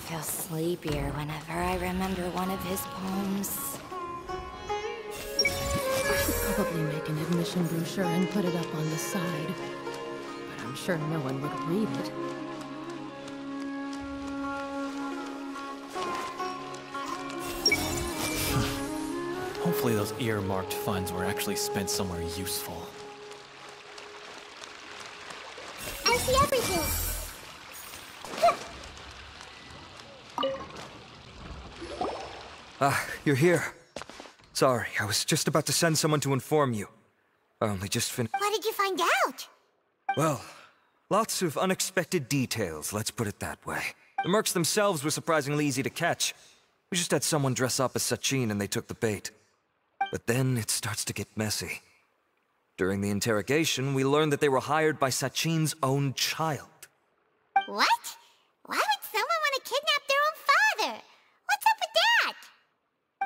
feel sleepier whenever I remember one of his poems. I should probably make an admission brochure and put it up on the side. But I'm sure no one would read it. Hopefully those earmarked funds were actually spent somewhere useful. I see everything! Ah, you're here. Sorry, I was just about to send someone to inform you. I only just finished. What did you find out? Well, lots of unexpected details, let's put it that way. The mercs themselves were surprisingly easy to catch. We just had someone dress up as Sachin and they took the bait. But then it starts to get messy. During the interrogation, we learned that they were hired by Sachin's own child. What? Why would someone want to kidnap their own father? What's up with that?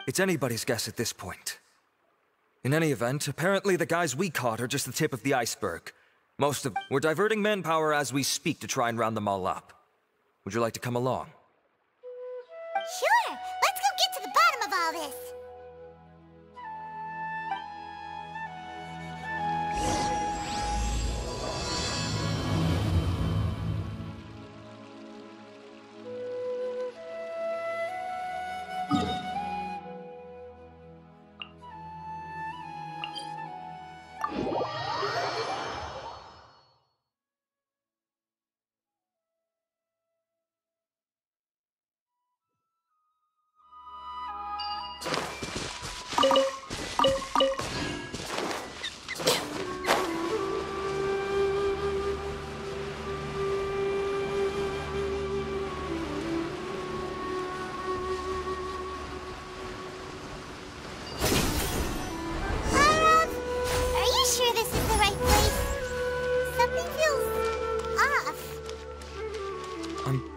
It's anybody's guess at this point. In any event, apparently the guys we caught are just the tip of the iceberg. We're diverting manpower as we speak to try and round them all up. Would you like to come along? Sure! Let's go get to the bottom of all this!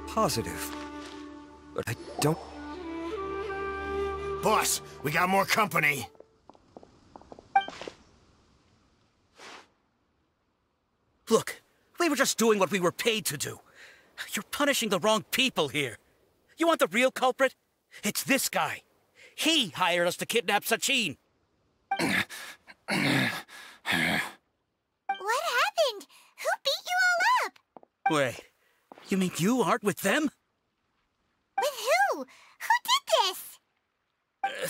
Positive. But I don't... Boss, we got more company. Look, we were just doing what we were paid to do. You're punishing the wrong people here. You want the real culprit? It's this guy. He hired us to kidnap Sachin. What happened? Who beat you all up? Wait, you mean you aren't with them? With who? Who did this?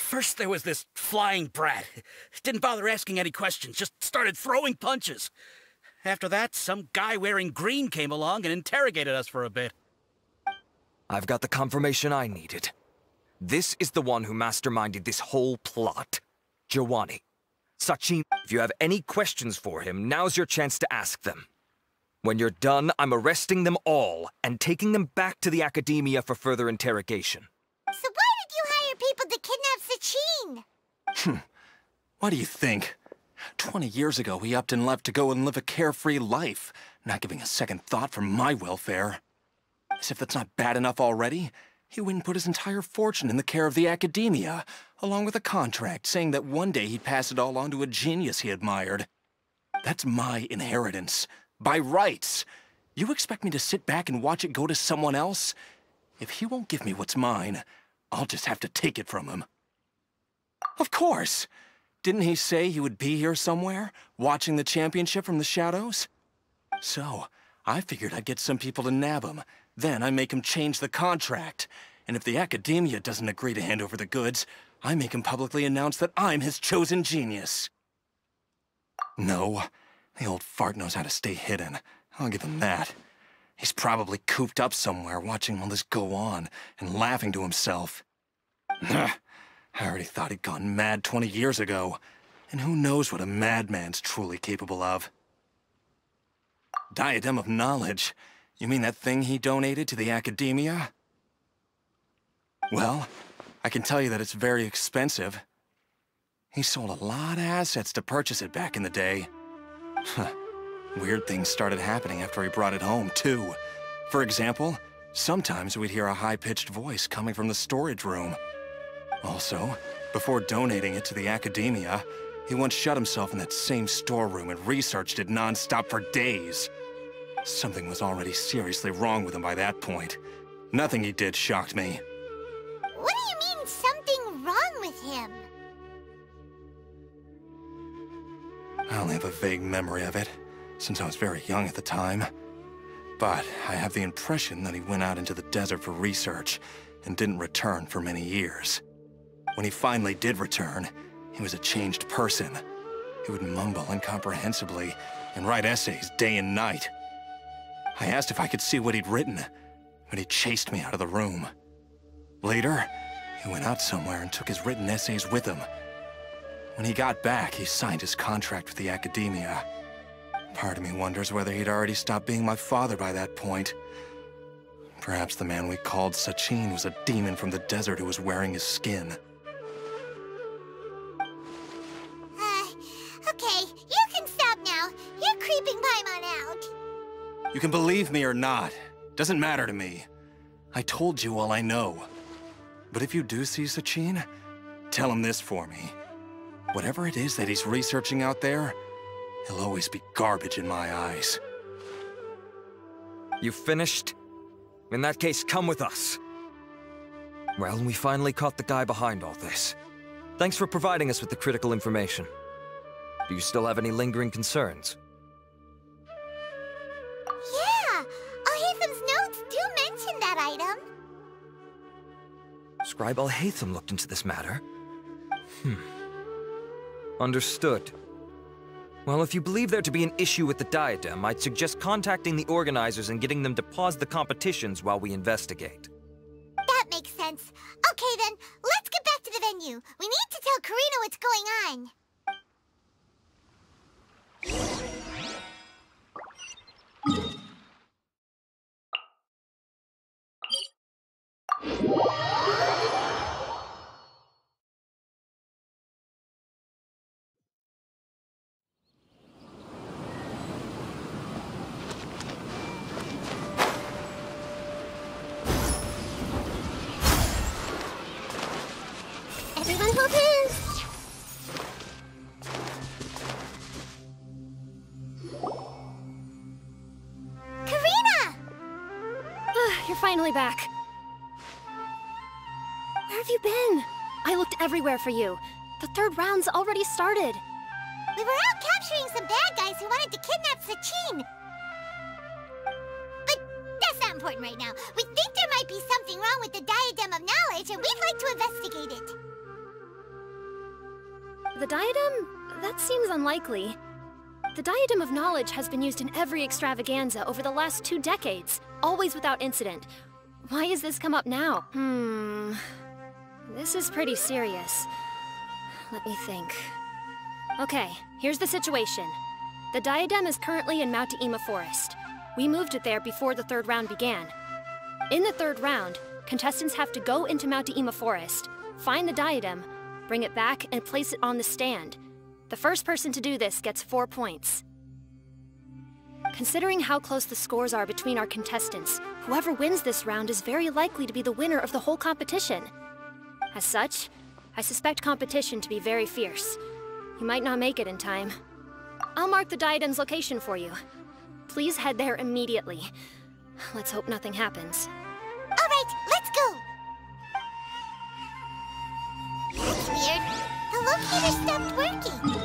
First there was this flying brat. Didn't bother asking any questions, just started throwing punches. After that, some guy wearing green came along and interrogated us for a bit. I've got the confirmation I needed. This is the one who masterminded this whole plot. Jawani. Sachin, if you have any questions for him, now's your chance to ask them. When you're done, I'm arresting them all and taking them back to the Academia for further interrogation. So why did you hire people to kidnap Sachin? What do you think? 20 years ago, he upped and left to go and live a carefree life, not giving a second thought for my welfare. As if that's not bad enough already, he went and put his entire fortune in the care of the Academia, along with a contract saying that one day he'd pass it all on to a genius he admired. That's my inheritance. By rights. You expect me to sit back and watch it go to someone else? If he won't give me what's mine, I'll just have to take it from him. Of course! Didn't he say he would be here somewhere, watching the championship from the shadows? So, I figured I'd get some people to nab him. Then I make him change the contract. And if the Academia doesn't agree to hand over the goods, I make him publicly announce that I'm his chosen genius. No. The old fart knows how to stay hidden. I'll give him that. He's probably cooped up somewhere watching all this go on and laughing to himself. I already thought he'd gone mad 20 years ago. And who knows what a madman's truly capable of. Diadem of Knowledge? You mean that thing he donated to the Academia? Well, I can tell you that it's very expensive. He sold a lot of assets to purchase it back in the day. Weird things started happening after he brought it home, too. For example, sometimes we'd hear a high-pitched voice coming from the storage room. Also, before donating it to the Academia, he once shut himself in that same storeroom and researched it non-stop for days. Something was already seriously wrong with him by that point. Nothing he did shocked me. What do you mean, something wrong with him? I only have a vague memory of it, since I was very young at the time. But I have the impression that he went out into the desert for research and didn't return for many years. When he finally did return, he was a changed person. He would mumble incomprehensibly and write essays day and night. I asked if I could see what he'd written, but he chased me out of the room. Later, he went out somewhere and took his written essays with him. When he got back, he signed his contract with the Academia. Part of me wonders whether he'd already stopped being my father by that point. Perhaps the man we called Sachin was a demon from the desert who was wearing his skin. Okay, you can stop now. You're creeping Paimon out. You can believe me or not. Doesn't matter to me. I told you all I know. But if you do see Sachin, tell him this for me. Whatever it is that he's researching out there, he'll always be garbage in my eyes. You finished? In that case, come with us. Well, we finally caught the guy behind all this. Thanks for providing us with the critical information. Do you still have any lingering concerns? Yeah! Al-Haytham's notes do mention that item. Scribe Al-Haytham looked into this matter. Understood. Well, if you believe there to be an issue with the diadem, I'd suggest contacting the organizers and getting them to pause the competitions while we investigate. That makes sense. Okay then, let's get back to the venue. We need to tell Karina what's going on. Everyone hold hands! Karina! You're finally back. Where have you been? I looked everywhere for you. The third round's already started. We were out capturing some bad guys who wanted to kidnap Sachin. But that's not important right now. We think there might be something wrong with the Diadem of Knowledge, and we'd like to investigate it. The diadem? That seems unlikely. The Diadem of Knowledge has been used in every extravaganza over the last 2 decades, always without incident. Why has this come up now? This is pretty serious. Let me think. Okay, here's the situation. The diadem is currently in Mount Ima Forest. We moved it there before the third round began. In the third round, contestants have to go into Mount Ima Forest, find the diadem, bring it back, and place it on the stand. The first person to do this gets 4 points. Considering how close the scores are between our contestants, whoever wins this round is very likely to be the winner of the whole competition. As such, I suspect competition to be very fierce. You might not make it in time. I'll mark the diadem's location for you. Please head there immediately. Let's hope nothing happens. All right, let's go! That's weird. The locator stopped working.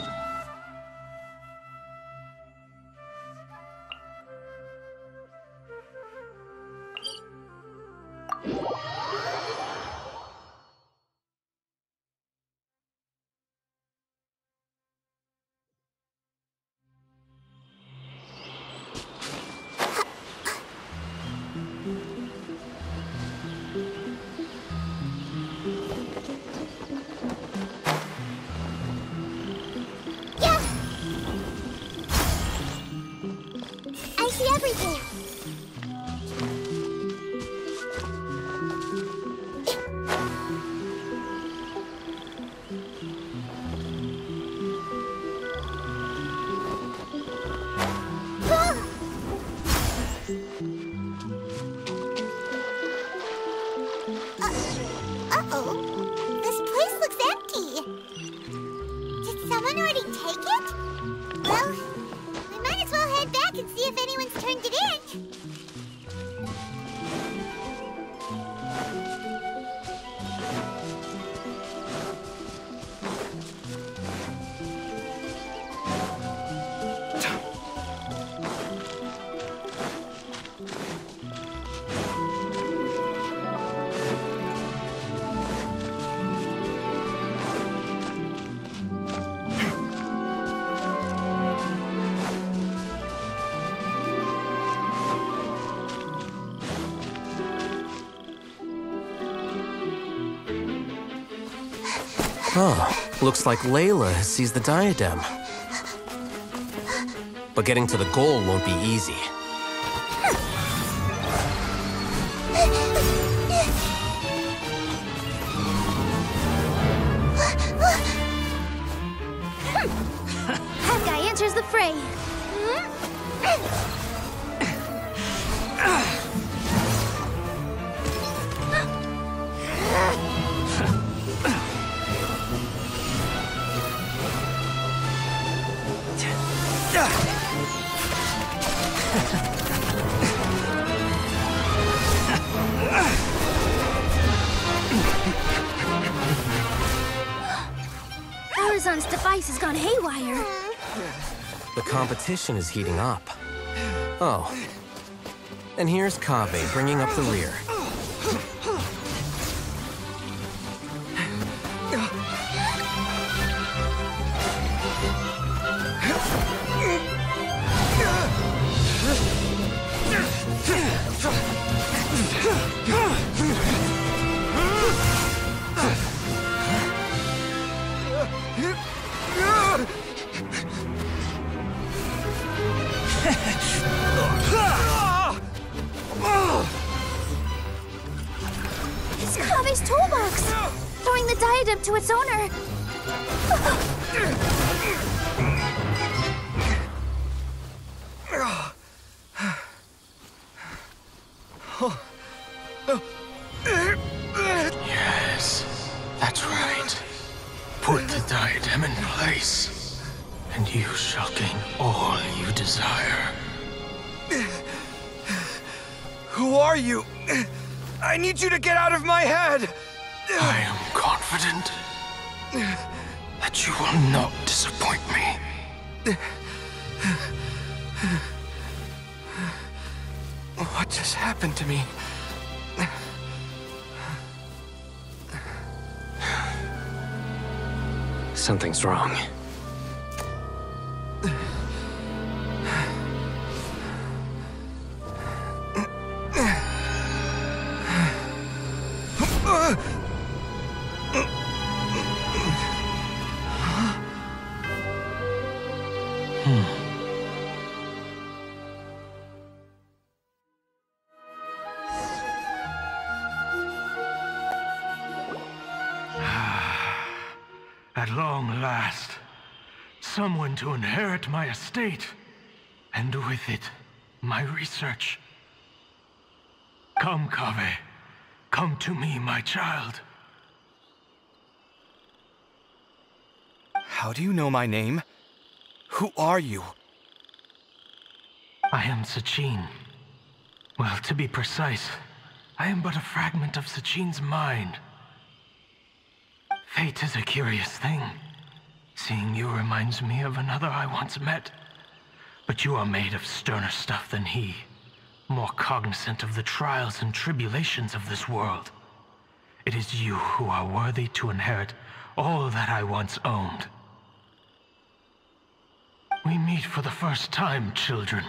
Everything. Uh-oh. This place looks empty. Did someone already take it? Well, we might as well head back and see if anyone's turned it in. Oh, looks like Layla has seized the diadem. But getting to the goal won't be easy. That guy enters the fray. Arizon's device has gone haywire. The competition is heating up. Oh. And here's Kaveh bringing up the rear. It's Kaveh's toolbox! Throwing the diadem to its owner! Yes, that's right. Put the diadem in place, and you shall gain all you desire. Who are you? I need you to get out of my head! I am confident that you will not disappoint me. What just happened to me? Something's wrong. At long last, someone to inherit my estate, and with it, my research. Come, Kaveh. Come to me, my child. How do you know my name? Who are you? I am Sachin. Well, to be precise, I am but a fragment of Sachin's mind. Fate is a curious thing. Seeing you reminds me of another I once met. But you are made of sterner stuff than he. More cognizant of the trials and tribulations of this world. It is you who are worthy to inherit all that I once owned. We meet for the first time, children.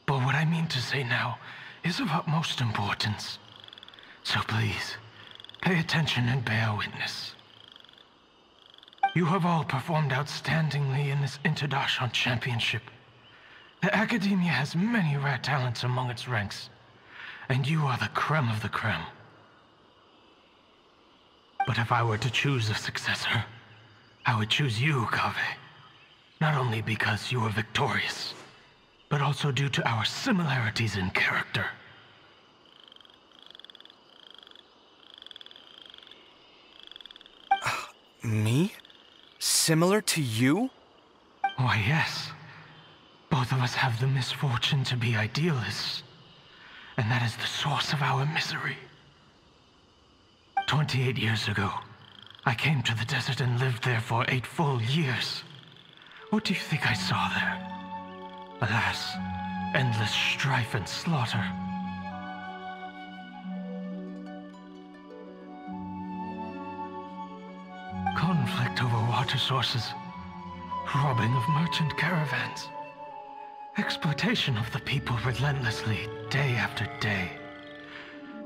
But what I mean to say now is of utmost importance. So please, pay attention and bear witness. You have all performed outstandingly in this Interdashant Championship. The Academia has many rare talents among its ranks, and you are the creme of the creme. But if I were to choose a successor, I would choose you, Kaveh. Not only because you are victorious, but also due to our similarities in character. Me? Similar to you? Why, yes. Both of us have the misfortune to be idealists, and that is the source of our misery. 28 years ago, I came to the desert and lived there for 8 full years. What do you think I saw there? Alas, endless strife and slaughter. Conflict over water sources, robbing of merchant caravans, exploitation of the people relentlessly, day after day.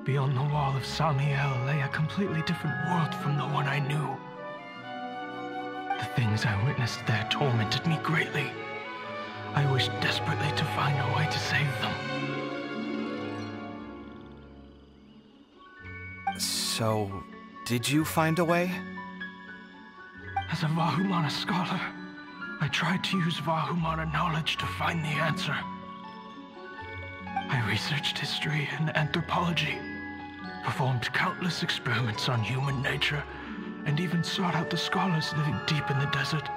Beyond the wall of Samiel lay a completely different world from the one I knew. things I witnessed there tormented me greatly. I wished desperately to find a way to save them. So, did you find a way? As a Vahumana scholar, I tried to use Vahumana knowledge to find the answer. I researched history and anthropology, performed countless experiments on human nature, and even sought out the scholars living deep in the desert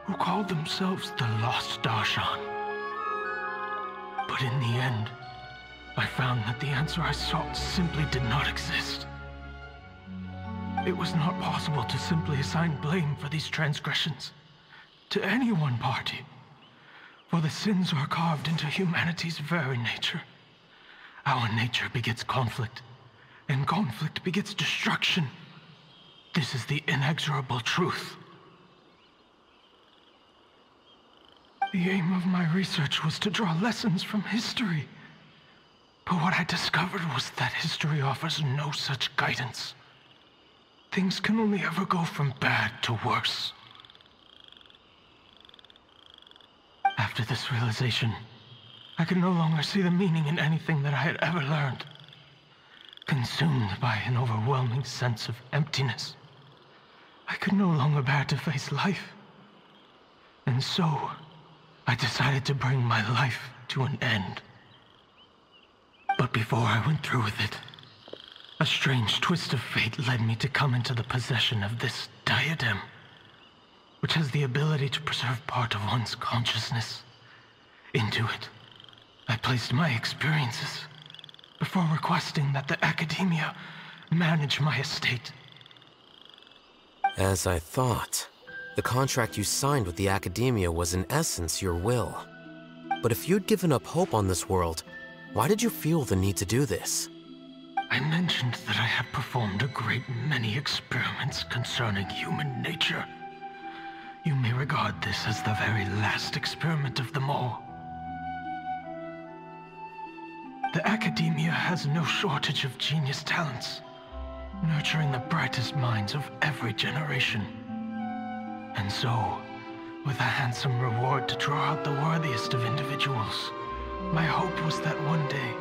who called themselves the Lost Darshan. But in the end, I found that the answer I sought simply did not exist. It was not possible to simply assign blame for these transgressions to any one party, for the sins are carved into humanity's very nature. Our nature begets conflict, and conflict begets destruction. This is the inexorable truth. The aim of my research was to draw lessons from history. But what I discovered was that history offers no such guidance. Things can only ever go from bad to worse. After this realization, I could no longer see the meaning in anything that I had ever learned. Consumed by an overwhelming sense of emptiness, I could no longer bear to face life. And so, I decided to bring my life to an end. But before I went through with it, a strange twist of fate led me to come into the possession of this diadem, which has the ability to preserve part of one's consciousness. Into it, I placed my experiences before requesting that the Academia manage my estate. As I thought, the contract you signed with the Academia was in essence your will. But if you'd given up hope on this world, why did you feel the need to do this? I mentioned that I had performed a great many experiments concerning human nature. You may regard this as the very last experiment of them all. The Academia has no shortage of genius talents, nurturing the brightest minds of every generation. And so, with a handsome reward to draw out the worthiest of individuals, my hope was that one day,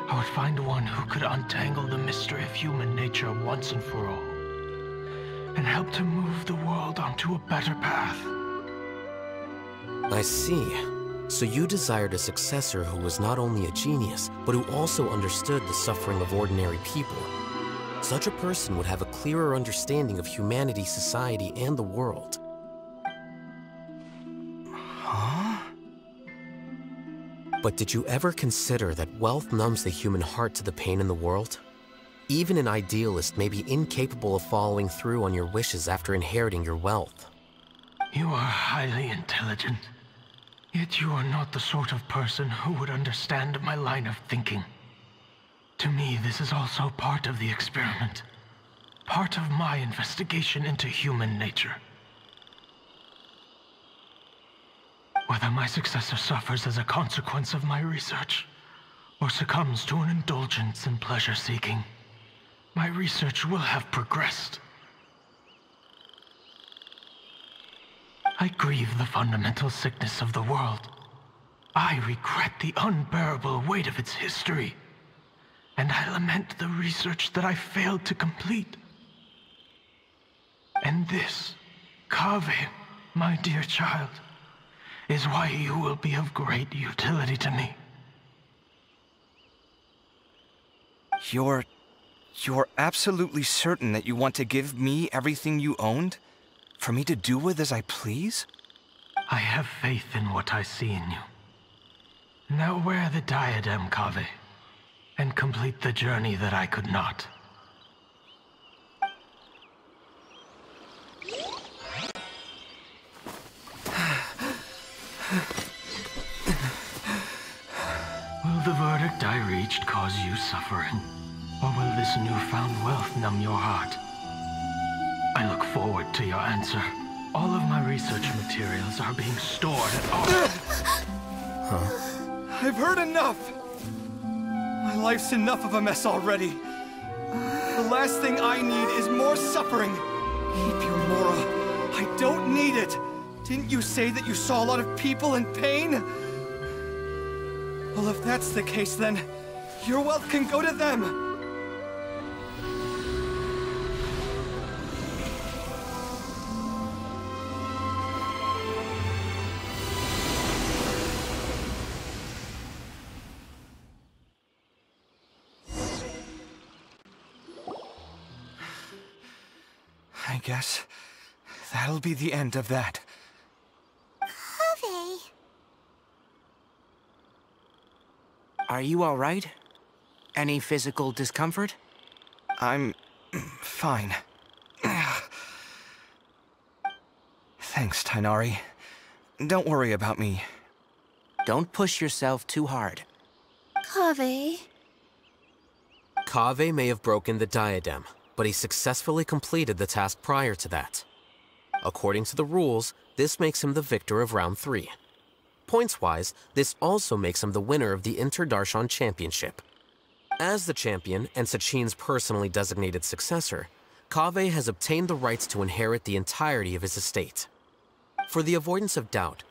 I would find one who could untangle the mystery of human nature once and for all, and help to move the world onto a better path. I see. So you desired a successor who was not only a genius, but who also understood the suffering of ordinary people. Such a person would have a clearer understanding of humanity, society, and the world. Huh? But did you ever consider that wealth numbs the human heart to the pain in the world? Even an idealist may be incapable of following through on your wishes after inheriting your wealth. You are highly intelligent. Yet you are not the sort of person who would understand my line of thinking. To me, this is also part of the experiment. Part of my investigation into human nature. Whether my successor suffers as a consequence of my research, or succumbs to an indulgence in pleasure-seeking, my research will have progressed. I grieve the fundamental sickness of the world. I regret the unbearable weight of its history. And I lament the research that I failed to complete. And this, Kaveh, my dear child, is why you will be of great utility to me. You're absolutely certain that you want to give me everything you owned? For me to do with as I please? I have faith in what I see in you. Now wear the diadem, Kaveh, and complete the journey that I could not. Will the verdict I reached cause you suffering? Or will this newfound wealth numb your heart? I look forward to your answer. All of my research materials are being stored at our... I've heard enough! My life's enough of a mess already. The last thing I need is more suffering. Keep your Mora I don't need it! Didn't you say that you saw a lot of people in pain? Well, if that's the case, then your wealth can go to them! I guess that'll be the end of that. Kaveh. Are you all right? Any physical discomfort? I'm fine. Thanks, Tighnari. Don't worry about me. Don't push yourself too hard. Kaveh. Kaveh may have broken the diadem, but he successfully completed the task prior to that. According to the rules, this makes him the victor of Round 3. Points-wise, this also makes him the winner of the Inter-Darshan Championship. As the champion and Sachin's personally designated successor, Kaveh has obtained the rights to inherit the entirety of his estate. For the avoidance of doubt,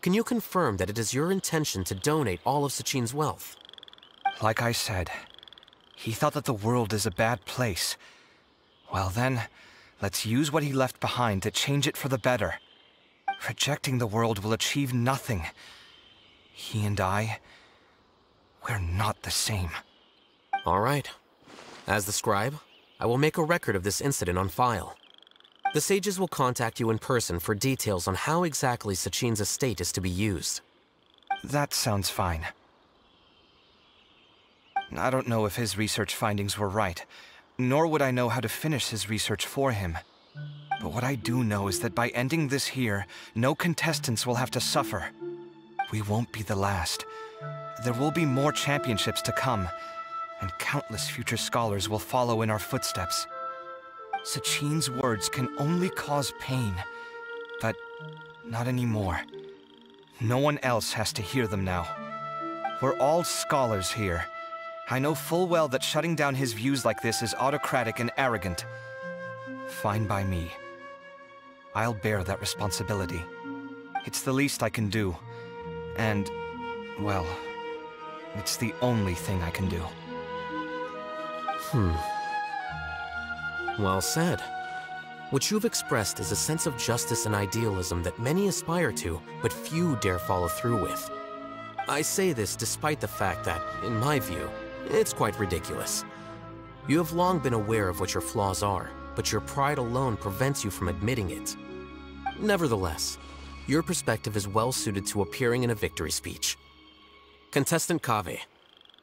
can you confirm that it is your intention to donate all of Sachin's wealth? Like I said, he thought that the world is a bad place. Well then, let's use what he left behind to change it for the better. Rejecting the world will achieve nothing. He and I, we're not the same. All right. As the scribe, I will make a record of this incident on file. The sages will contact you in person for details on how exactly Sachin's estate is to be used. That sounds fine. I don't know if his research findings were right, nor would I know how to finish his research for him. But what I do know is that by ending this here, no contestants will have to suffer. We won't be the last. There will be more championships to come, and countless future scholars will follow in our footsteps. Sachin's words can only cause pain, but not anymore. No one else has to hear them now. We're all scholars here. I know full well that shutting down his views like this is autocratic and arrogant. Fine by me. I'll bear that responsibility. It's the least I can do. And, well, it's the only thing I can do. Well said. What you've expressed is a sense of justice and idealism that many aspire to, but few dare follow through with. I say this despite the fact that, in my view, it's quite ridiculous. You have long been aware of what your flaws are, but your pride alone prevents you from admitting it. Nevertheless, your perspective is well suited to appearing in a victory speech. Contestant Kaveh,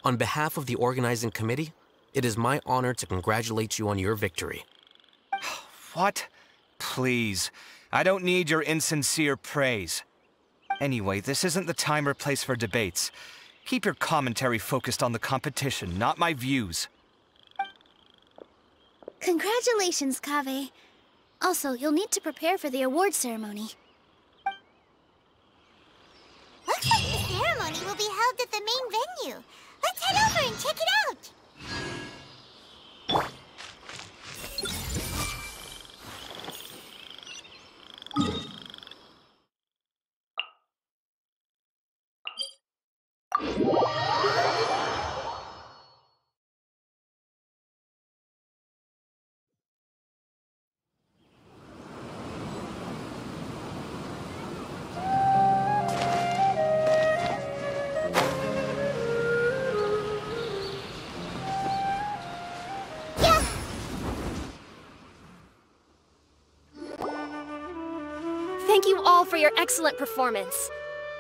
on behalf of the organizing committee, it is my honor to congratulate you on your victory. What? Please. I don't need your insincere praise. Anyway, this isn't the time or place for debates. Keep your commentary focused on the competition, not my views. Congratulations, Kaveh. Also, you'll need to prepare for the award ceremony. Looks like the ceremony will be held at the main venue. Let's head over and check it out! Thank you all for your excellent performance.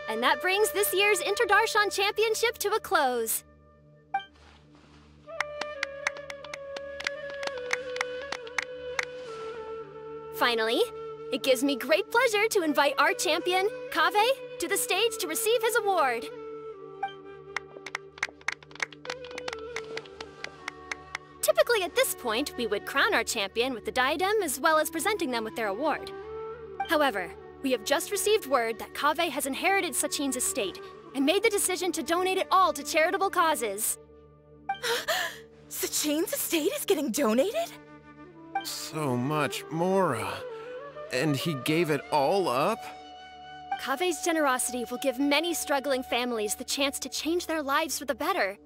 And that brings this year's Inter-Darshan Championship to a close. Finally, it gives me great pleasure to invite our champion, Kaveh, to the stage to receive his award. Typically at this point, we would crown our champion with the diadem as well as presenting them with their award. However, we have just received word that Kaveh has inherited Sachin's estate and made the decision to donate it all to charitable causes. Sachin's estate is getting donated? So much, Mora. And he gave it all up? Kave's generosity will give many struggling families the chance to change their lives for the better.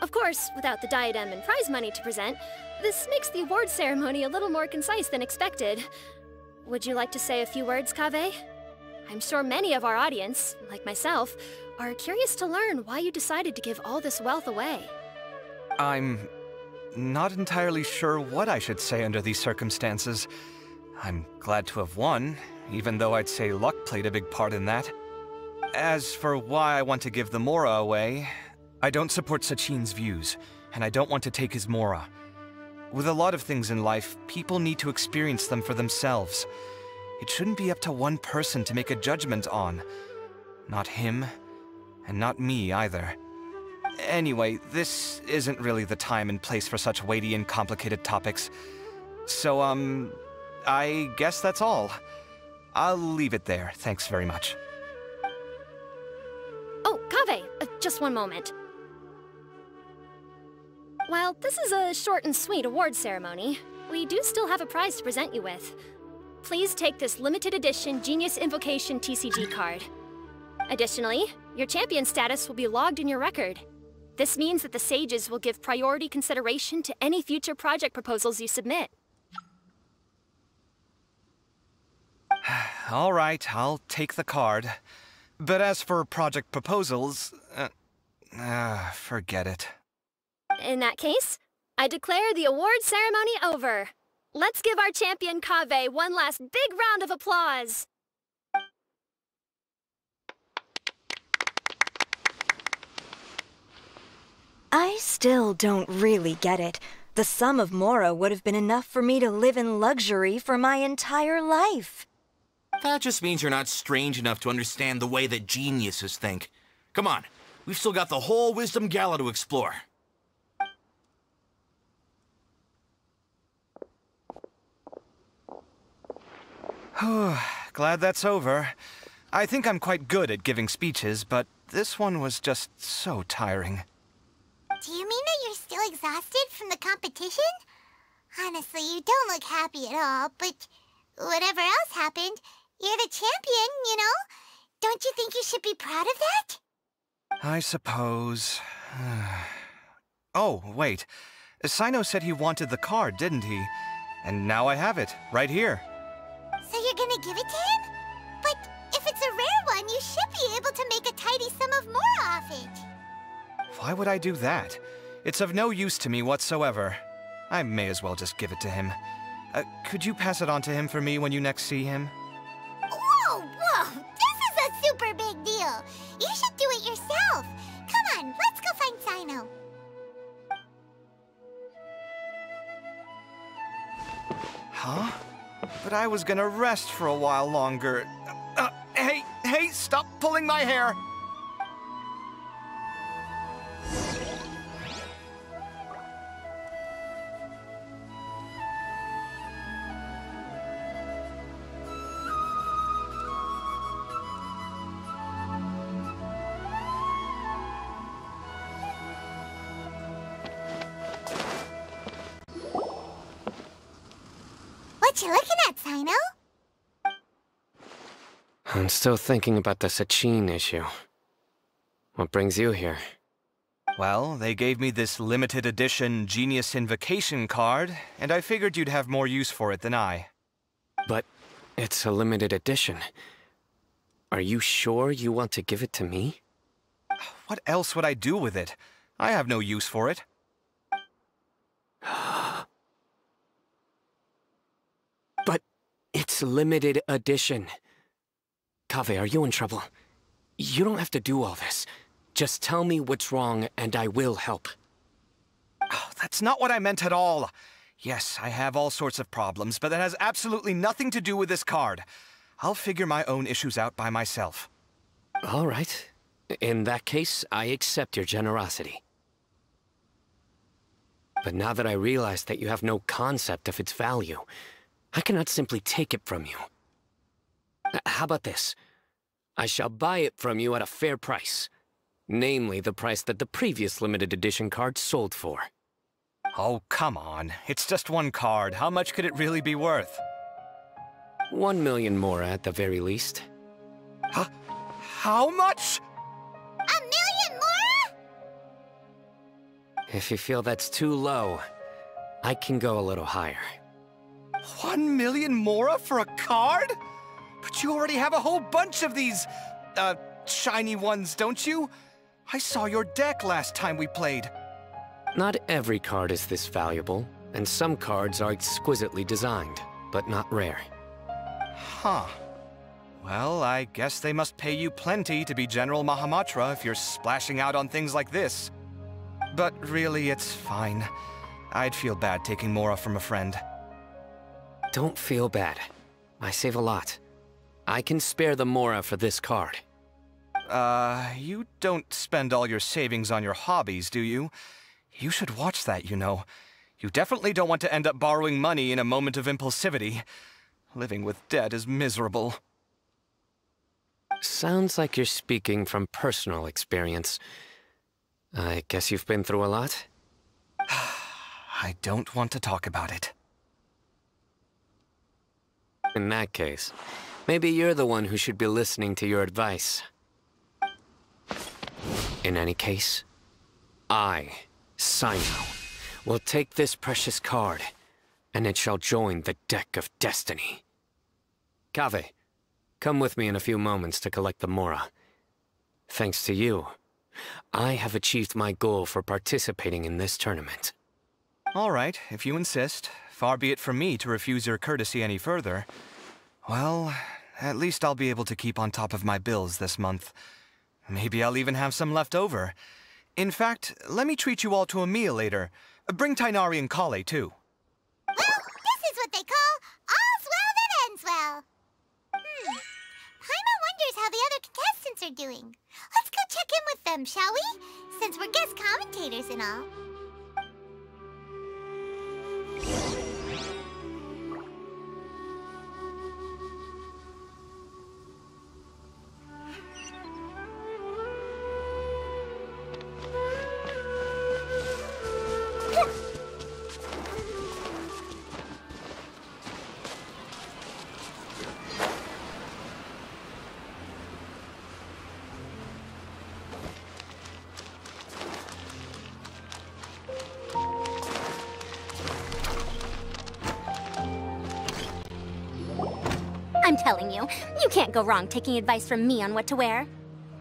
Of course, without the diadem and prize money to present, this makes the award ceremony a little more concise than expected. Would you like to say a few words, Kaveh? I'm sure many of our audience, like myself, are curious to learn why you decided to give all this wealth away. I'm not entirely sure what I should say under these circumstances. I'm glad to have won, even though I'd say luck played a big part in that. As for why I want to give the Mora away, I don't support Sachin's views, and I don't want to take his Mora. With a lot of things in life, people need to experience them for themselves. It shouldn't be up to one person to make a judgment on. Not him, and not me either. Anyway, this isn't really the time and place for such weighty and complicated topics. So, I guess that's all. I'll leave it there. Thanks very much. Oh, Kaveh, just one moment. While this is a short and sweet award ceremony, we do still have a prize to present you with. Please take this limited edition Genius Invocation TCG card. Additionally, your champion status will be logged in your record. This means that the Sages will give priority consideration to any future project proposals you submit. All right, I'll take the card. But as for project proposals, forget it. In that case, I declare the award ceremony over. Let's give our champion Kaveh one last big round of applause. I still don't really get it. The sum of Mora would have been enough for me to live in luxury for my entire life. That just means you're not strange enough to understand the way that geniuses think. Come on, we've still got the whole Wisdom Gala to explore. Glad that's over. I think I'm quite good at giving speeches, but this one was just so tiring. Do you mean that you're still exhausted from the competition? Honestly, you don't look happy at all, but whatever else happened, you're the champion, you know? Don't you think you should be proud of that? I suppose. Oh, wait. Sino said he wanted the card, didn't he? And now I have it, right here. So you're gonna give it to him? But if it's a rare one, you should be able to make a tidy sum of Mora off it. Why would I do that? It's of no use to me whatsoever. I may as well just give it to him. Could you pass it on to him for me when you next see him? Whoa! This is a super big deal! You should do it yourself! Come on, let's go find Sino. Huh? But I was gonna rest for a while longer. Hey, stop pulling my hair! What you looking at, Sino? I'm still thinking about the Sachin issue. What brings you here? Well, they gave me this limited edition Genius Invocation card, and I figured you'd have more use for it than I. But it's a limited edition. Are you sure you want to give it to me? What else would I do with it? I have no use for it. But it's limited edition. Kaveh, are you in trouble? You don't have to do all this. Just tell me what's wrong, and I will help. Oh, that's not what I meant at all. Yes, I have all sorts of problems, but that has absolutely nothing to do with this card. I'll figure my own issues out by myself. All right. In that case, I accept your generosity. But now that I realize that you have no concept of its value, I cannot simply take it from you. How about this? I shall buy it from you at a fair price. Namely, the price that the previous limited edition card sold for. Oh, come on. It's just one card. How much could it really be worth? 1 million more at the very least. How much? 1 million more? If you feel that's too low, I can go a little higher. 1 million mora for a card? But you already have a whole bunch of these, shiny ones, don't you? I saw your deck last time we played. Not every card is this valuable, and some cards are exquisitely designed, but not rare. Huh. Well, I guess they must pay you plenty to be General Mahamatra if you're splashing out on things like this. But really, it's fine. I'd feel bad taking mora from a friend. Don't feel bad. I save a lot. I can spare the mora for this card. You don't spend all your savings on your hobbies, do you? You should watch that, you know. You definitely don't want to end up borrowing money in a moment of impulsivity. Living with debt is miserable. Sounds like you're speaking from personal experience. I guess you've been through a lot? I don't want to talk about it. In that case, maybe you're the one who should be listening to your advice. In any case, I, Cyno, will take this precious card, and it shall join the deck of destiny. Kaveh, come with me in a few moments to collect the mora. Thanks to you, I have achieved my goal for participating in this tournament. All right, if you insist. Far be it from me to refuse your courtesy any further. Well, at least I'll be able to keep on top of my bills this month. Maybe I'll even have some left over. In fact, let me treat you all to a meal later. Bring Tighnari and Collei, too. Well, this is what they call all's well that ends well. Paimon wonders how the other contestants are doing. Let's go check in with them, shall we? Since we're guest commentators and all. I'm telling you, you can't go wrong taking advice from me on what to wear.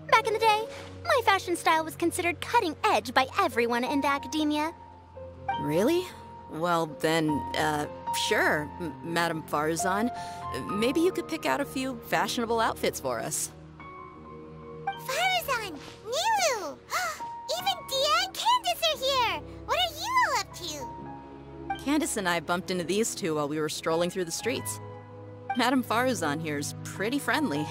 Back in the day, my fashion style was considered cutting edge by everyone in the academia. Really? Well, then, sure, Madame Farazan. Maybe you could pick out a few fashionable outfits for us. Farazan! Nilou! Even Dia and Candace are here! What are you all up to? Candace and I bumped into these two while we were strolling through the streets. Madame Farazan here is pretty friendly.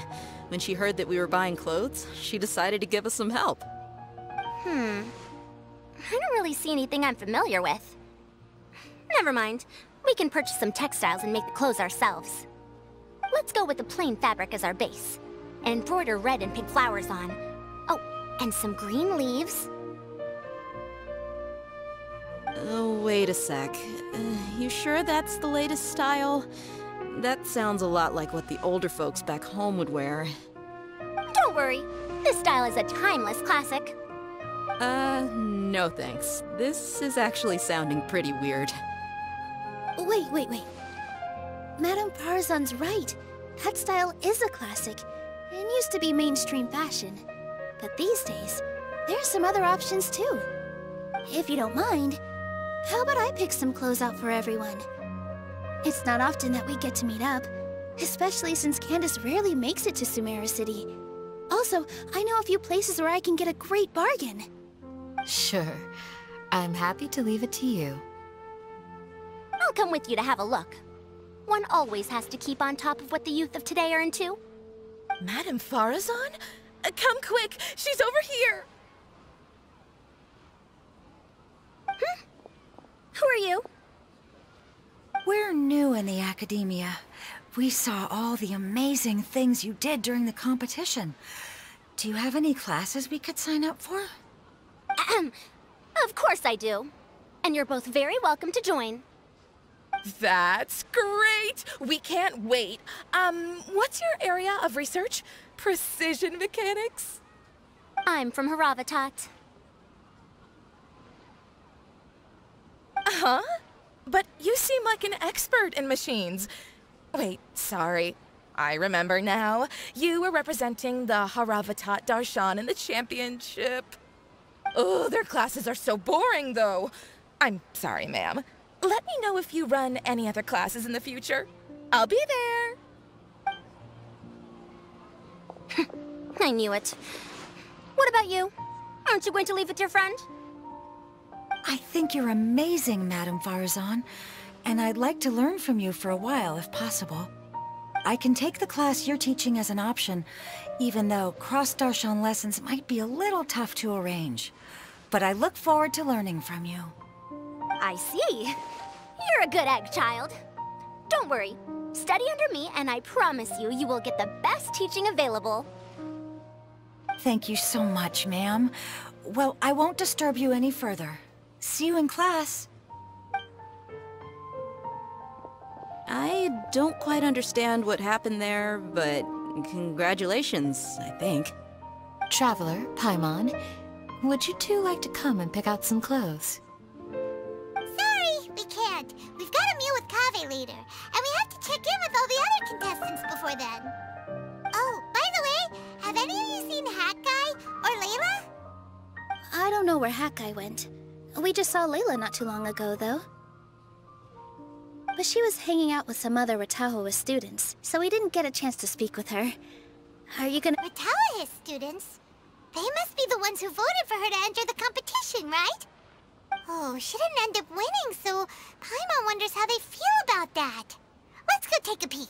When she heard that we were buying clothes, she decided to give us some help. I don't really see anything I'm familiar with. Never mind. We can purchase some textiles and make the clothes ourselves. Let's go with the plain fabric as our base, and embroider red and pink flowers on. Oh, and some green leaves. Oh, wait a sec. You sure that's the latest style? That sounds a lot like what the older folks back home would wear. Don't worry. This style is a timeless classic. No thanks. This is actually sounding pretty weird. Wait. Madame Farazan's right. That style is a classic, and used to be mainstream fashion. But these days, there's some other options too. If you don't mind, how about I pick some clothes out for everyone? It's not often that we get to meet up, especially since Candace rarely makes it to Sumeru City. Also, I know a few places where I can get a great bargain. Sure. I'm happy to leave it to you. I'll come with you to have a look. One always has to keep on top of what the youth of today are into. Madame Farazan? Come quick! She's over here! Who are you? We're new in the academia. We saw all the amazing things you did during the competition. Do you have any classes we could sign up for? Of course I do. And you're both very welcome to join. That's great! We can't wait. What's your area of research? Precision mechanics? I'm from Haravatat. Huh? But you seem like an expert in machines. Wait, sorry. I remember now. You were representing the Haravatat Darshan in the championship. Oh, their classes are so boring, though. I'm sorry, ma'am. Let me know if you run any other classes in the future. I'll be there. I knew it. What about you? Aren't you going to leave with your friend? I think you're amazing, Madame Farazan, and I'd like to learn from you for a while, if possible. I can take the class you're teaching as an option, even though cross-Darshan lessons might be a little tough to arrange. But I look forward to learning from you. I see. You're a good egg, child. Don't worry. Study under me, and I promise you, you will get the best teaching available. Thank you so much, ma'am. Well, I won't disturb you any further. See you in class. I don't quite understand what happened there, but congratulations, I think. Traveler, Paimon, would you two like to come and pick out some clothes? Sorry, we can't. We've got a meal with Kaveh later, and we have to check in with all the other contestants before then. Oh, by the way, have any of you seen Hat Guy or Layla? I don't know where Hat Guy went. We just saw Layla not too long ago, though. But she was hanging out with some other Ratahoa students, so we didn't get a chance to speak with her. Are you gonna— Ratahoa students? They must be the ones who voted for her to enter the competition, right? Oh, she didn't end up winning, so Paimon wonders how they feel about that. Let's go take a peek.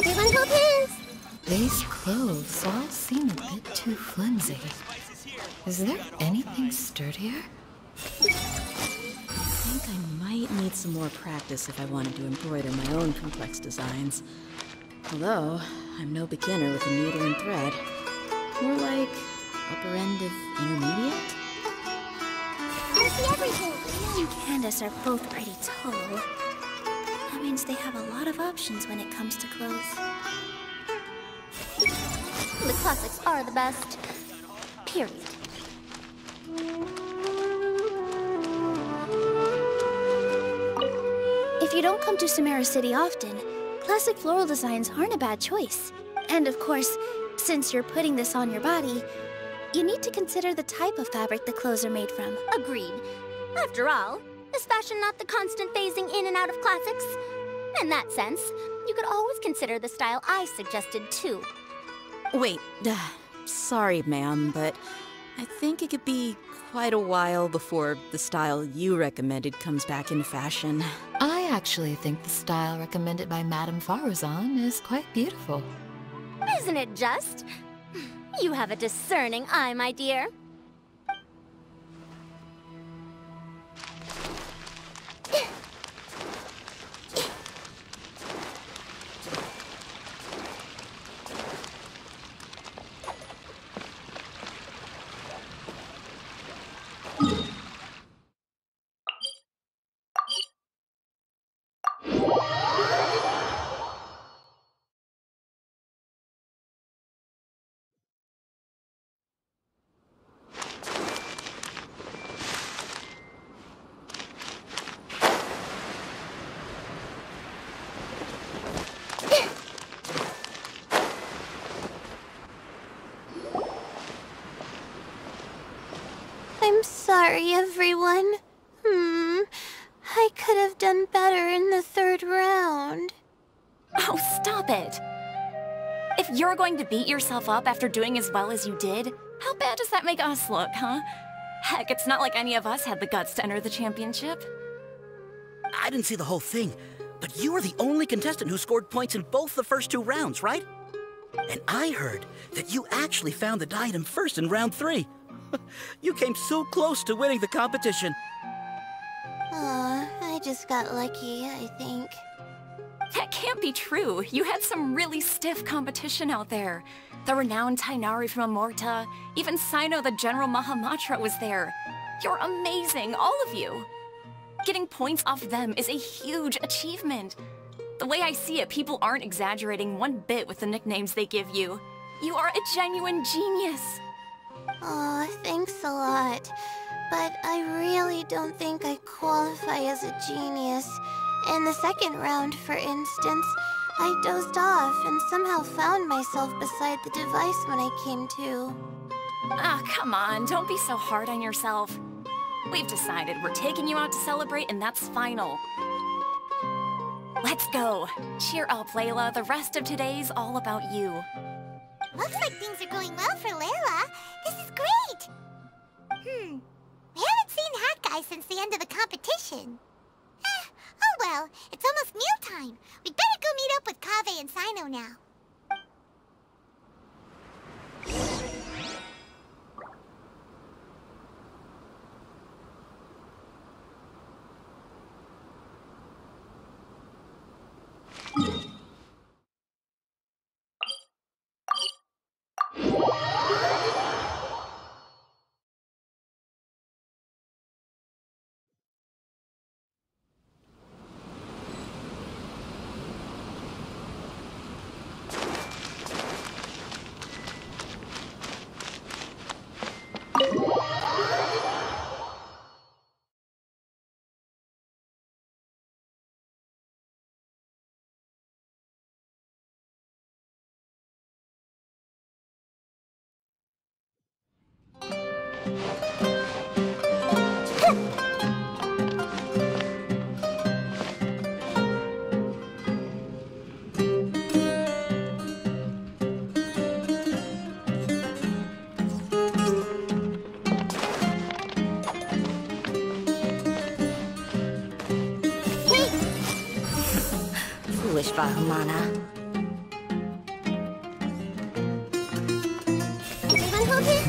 Everyone hold hands! These clothes all seem a bit too flimsy. Is there anything sturdier? I think I might need some more practice if I wanted to embroider my own complex designs. Although, I'm no beginner with a needle and thread. More like upper end of intermediate? I see everything! Me and Candace are both pretty tall. That means they have a lot of options when it comes to clothes. The classics are the best. Period. If you don't come to Samara City often, classic floral designs aren't a bad choice. And of course, since you're putting this on your body, you need to consider the type of fabric the clothes are made from. Agreed. After all, is fashion not the constant phasing in and out of classics? In that sense, you could always consider the style I suggested too. Wait, sorry, ma'am, but I think it could be quite a while before the style you recommended comes back in fashion. I actually think the style recommended by Madame Farazan is quite beautiful. Isn't it just? You have a discerning eye, my dear. I'm sorry, everyone. I could have done better in the third round. Oh, stop it! If you're going to beat yourself up after doing as well as you did, how bad does that make us look, huh? Heck, it's not like any of us had the guts to enter the championship. I didn't see the whole thing, but you were the only contestant who scored points in both the first two rounds, right? And I heard that you actually found the diadem first in round 3. You came so close to winning the competition. Aw, I just got lucky, I think. That can't be true. You had some really stiff competition out there. The renowned Tighnari from Amurta, even Cyno the General Mahamatra was there. You're amazing, all of you. Getting points off them is a huge achievement. The way I see it, people aren't exaggerating one bit with the nicknames they give you. You are a genuine genius. Aw, thanks a lot. But I really don't think I qualify as a genius. In the second round, for instance, I dozed off and somehow found myself beside the device when I came to. Ah, come on, don't be so hard on yourself. We've decided we're taking you out to celebrate, and that's final. Let's go. Cheer up, Layla. The rest of today's all about you. Looks like things are going well for Layla. This is great! We haven't seen Hat Guy since the end of the competition. Oh well, it's almost mealtime. We'd better go meet up with Kaveh and Cyno now. Vahumana. Everyone hold it?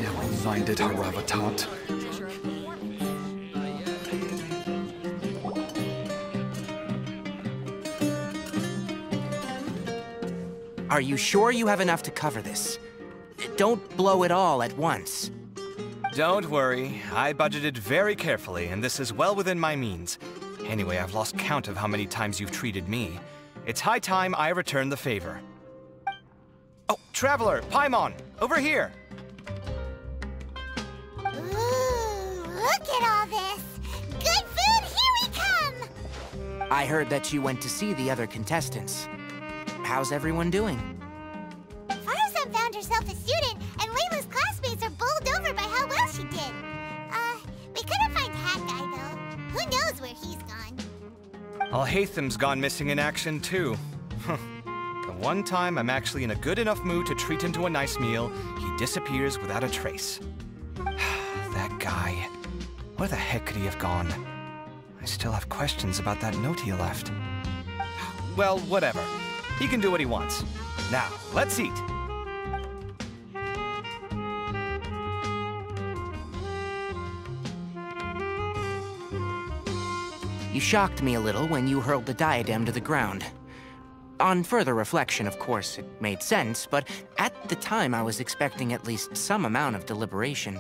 Narrow-minded Haravatat. Are you sure you have enough to cover this? Don't blow it all at once. Don't worry. I budgeted very carefully, and this is well within my means. Anyway, I've lost count of how many times you've treated me. It's high time I return the favor. Oh, Traveler, Paimon, over here! Ooh, look at all this! Good food, here we come! I heard that you went to see the other contestants. How's everyone doing? Farazan found herself a student, and Layla's classmates are bowled over by how well she did. We couldn't find Hat Guy, though. Who knows where he's gone? Alhaitham's gone missing in action, too. The one time I'm actually in a good enough mood to treat him to a nice meal, he disappears without a trace. That guy. Where the heck could he have gone? I still have questions about that note he left. Well, whatever. He can do what he wants. Now, let's eat. You shocked me a little when you hurled the diadem to the ground. On further reflection, of course, it made sense, but at the time I was expecting at least some amount of deliberation.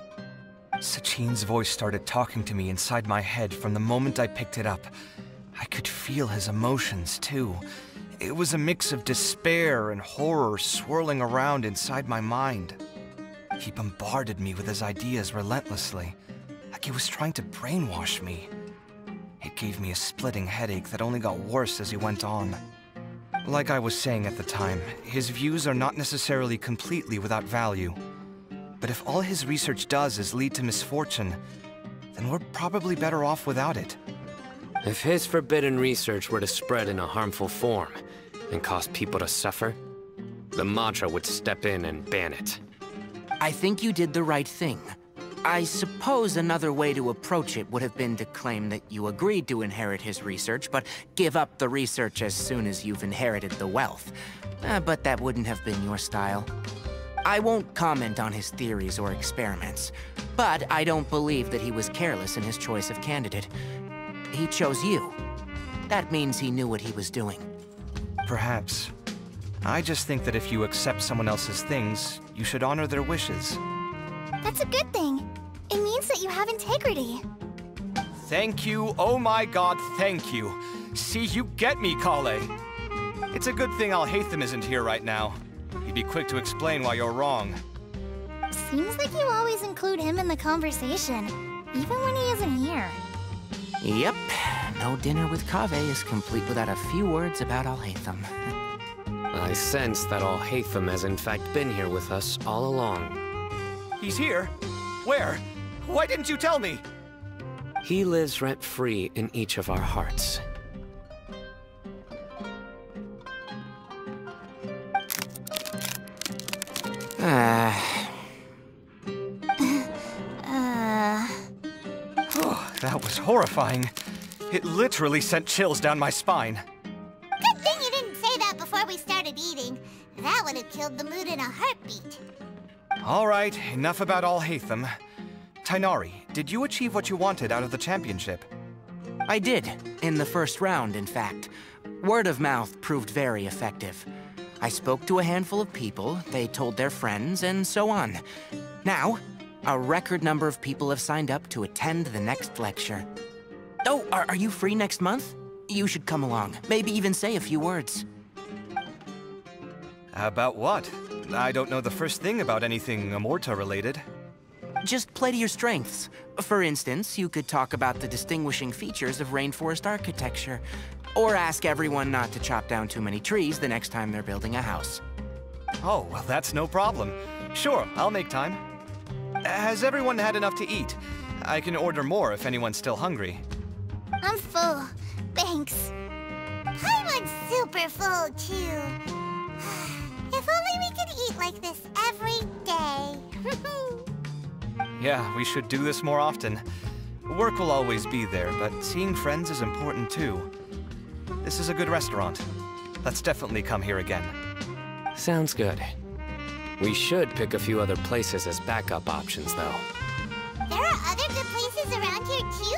Sachin's voice started talking to me inside my head from the moment I picked it up. I could feel his emotions, too. It was a mix of despair and horror swirling around inside my mind. He bombarded me with his ideas relentlessly, like he was trying to brainwash me. It gave me a splitting headache that only got worse as he went on. Like I was saying at the time, his views are not necessarily completely without value. But if all his research does is lead to misfortune, then we're probably better off without it. If his forbidden research were to spread in a harmful form and cause people to suffer, the Madra would step in and ban it. I think you did the right thing. I suppose another way to approach it would have been to claim that you agreed to inherit his research, but give up the research as soon as you've inherited the wealth. But that wouldn't have been your style. I won't comment on his theories or experiments, but I don't believe that he was careless in his choice of candidate. He chose you. That means he knew what he was doing. Perhaps. I just think that if you accept someone else's things, you should honor their wishes. That's a good thing. It means that you have integrity. Thank you, oh my god, thank you. See, you get me, Kale. It's a good thing Alhaitham isn't here right now. He'd be quick to explain why you're wrong. Seems like you always include him in the conversation, even when he isn't here. Yep. No dinner with Kaveh is complete without a few words about Alhaitham. I sense that Alhaitham has in fact been here with us all along. He's here? Where? Why didn't you tell me? He lives rent-free in each of our hearts. Oh, that was horrifying. It literally sent chills down my spine. Good thing you didn't say that before we started eating. That would have killed the mood in a heartbeat. All right, enough about Alhaitham. Tighnari, did you achieve what you wanted out of the championship? I did, in the first round, in fact. Word of mouth proved very effective. I spoke to a handful of people, they told their friends, and so on. Now, a record number of people have signed up to attend the next lecture. Oh, are you free next month? You should come along, maybe even say a few words. About what? I don't know the first thing about anything Amurta-related. Just play to your strengths. For instance, you could talk about the distinguishing features of rainforest architecture, or ask everyone not to chop down too many trees the next time they're building a house. Oh, well, that's no problem. Sure, I'll make time. Has everyone had enough to eat? I can order more if anyone's still hungry. I'm full. Thanks. Paimon's super full, too. If only we could eat like this every day. Yeah, we should do this more often. Work will always be there, but seeing friends is important too. This is a good restaurant. Let's definitely come here again. Sounds good. We should pick a few other places as backup options, though. There are other good places around here, too?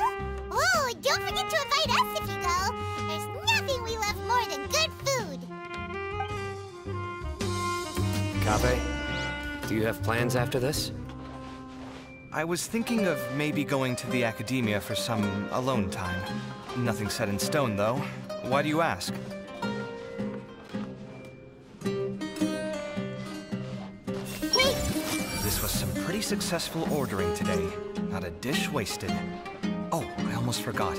Oh, don't forget to invite us if you go. There's nothing we love more than good food. Kaveh, do you have plans after this? I was thinking of maybe going to the academia for some alone time. Nothing set in stone, though. Why do you ask? This was some pretty successful ordering today. Not a dish wasted. Oh, I almost forgot.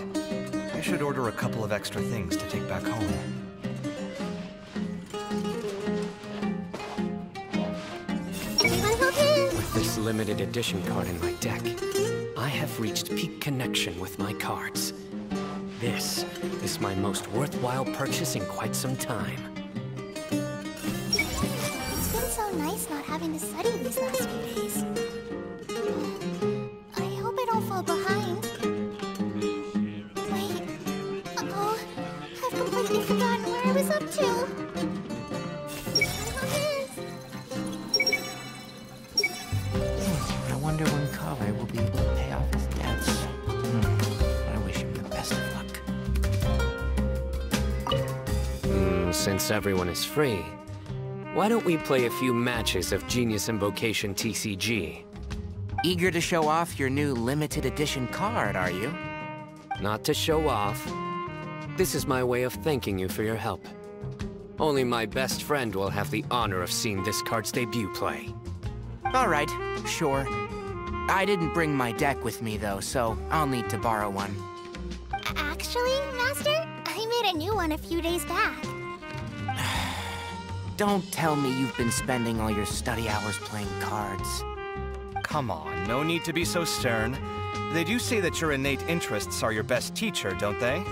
I should order a couple of extra things to take back home. With this limited edition card in my deck, I have reached peak connection with my cards. This is my most worthwhile purchase in quite some time. It's been so nice not having to study these last few days. I hope I don't fall behind. Wait. Uh-oh. I've completely forgotten where I was up to. I wonder when Kaveh will be able to pay off his debts. I wish him the best of luck. Since everyone is free, why don't we play a few matches of Genius Invocation TCG? Eager to show off your new limited edition card, are you? Not to show off. This is my way of thanking you for your help. Only my best friend will have the honor of seeing this card's debut play. All right, sure. I didn't bring my deck with me, though, so I'll need to borrow one. Actually, Master, I made a new one a few days back. Don't tell me you've been spending all your study hours playing cards. Come on, no need to be so stern. They do say that your innate interests are your best teacher, don't they?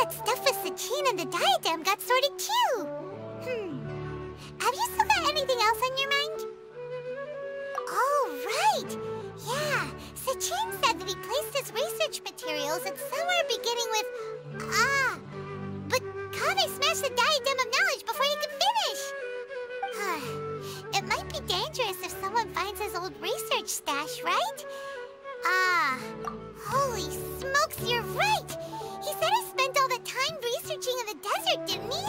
that stuff with Sachin and the diadem got sorted too. Have you still got anything else on your mind? Oh, right. Yeah, Sachin said that he placed his research materials at somewhere beginning with but Kaveh smashed the diadem of knowledge before he could finish. It might be dangerous if someone finds his old research stash, right? Holy smokes, you're right! He said he spent all the time researching in the desert, didn't he?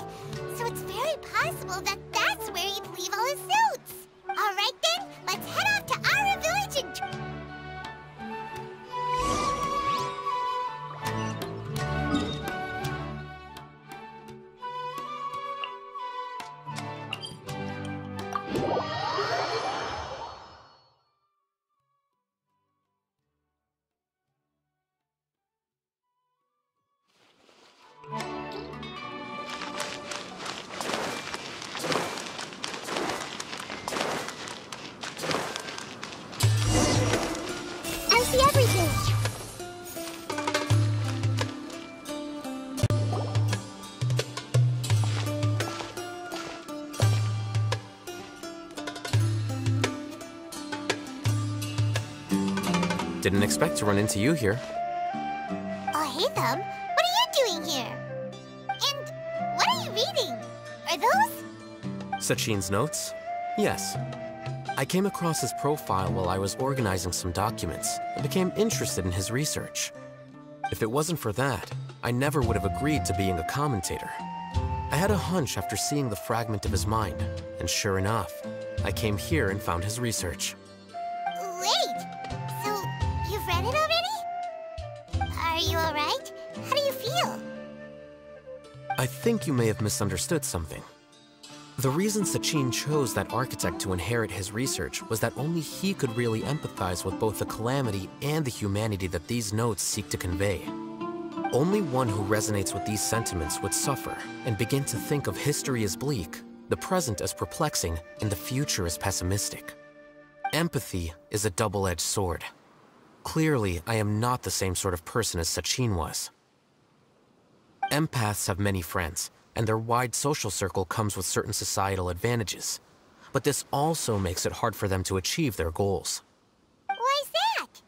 So it's very possible that that's where he'd leave all his notes. All right then, let's head off to Ara Village and... I see everything. Didn't expect to run into you here. Oh, hey, Thumb. What are you doing here? And what are you reading? Are those? Sachin's notes? Yes. I came across his profile while I was organizing some documents and became interested in his research. If it wasn't for that, I never would have agreed to being a commentator. I had a hunch after seeing the fragment of his mind, and sure enough, I came here and found his research. Wait! So, you've read it already? Are you alright? How do you feel? I think you may have misunderstood something. The reason Sachin chose that architect to inherit his research was that only he could really empathize with both the calamity and the humanity that these notes seek to convey. Only one who resonates with these sentiments would suffer and begin to think of history as bleak, the present as perplexing, and the future as pessimistic. Empathy is a double-edged sword. Clearly, I am not the same sort of person as Sachin was. Empaths have many friends, and their wide social circle comes with certain societal advantages. But this also makes it hard for them to achieve their goals. Why is that?